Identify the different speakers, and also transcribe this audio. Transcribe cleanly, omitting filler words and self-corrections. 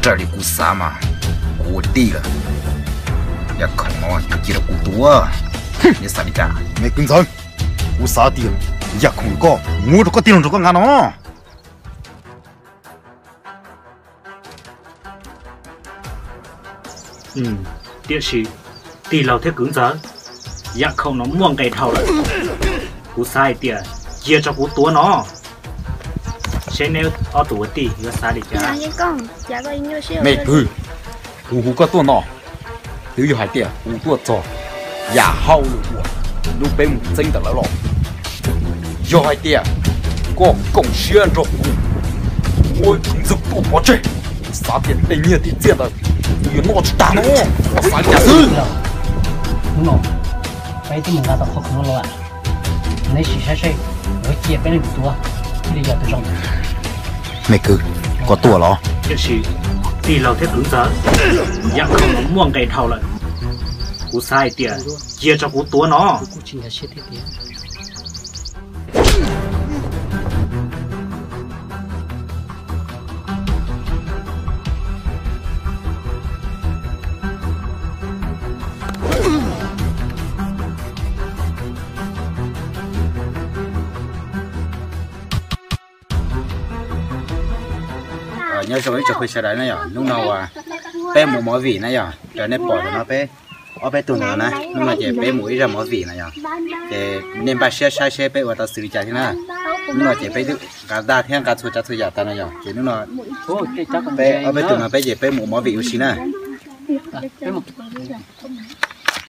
Speaker 1: 这里古啥嘛，古地了，也可能就记得古多，你啥的家？没跟上，古啥地，也可能个，我这个地方这个俺喏。
Speaker 2: địa chỉ tì lầu thế cứng rắn, dạ không nó muông cây thầu lại, cú sai tiệt, chia cho cú tua nó, xem nếu ở tuổi tì nó sai đi chả.
Speaker 1: Mày cứ, cú có tua nó, nếu như hai tiệt, cú tua cho, dạ hậu luôn, lúc bên một chân đã lỡ, do hai tiệt, có công xuyên rồi, ôi cũng giúp cú bỏ chạy, sao tiệt đây nhiều tiệt tiệt rồi. Nó chỉ đàn nó, nó phải giả sư.
Speaker 3: Đúng rồi, bây giờ mình ra tập học nó lo à. Nếu chỉ sai, với kia bên này tua, thì giờ tôi trong.
Speaker 1: Mày cứ có tua lo.
Speaker 2: Cái gì? Tì lầu thế cứng rắn, dạ không nó muông cây thầu lại. Cú sai tiệt, chia cho cú tua nó.
Speaker 1: Nhớ rồi chụp hình đấy này à, lúc nào à, bé một mỏ vỉ này à, rồi nên bỏ nó bé, ở bé tụi nó này, lúc nào chị bé mũi ra mỏ vỉ này à, chị nên bà xe bé ở ta xử lý chạy thế nào, lúc nào chị bé cả đa thiên cả chuột giả ta này à, chị lúc nào bé ở bé tụi nó bé chị bé một mỏ vỉ xí này.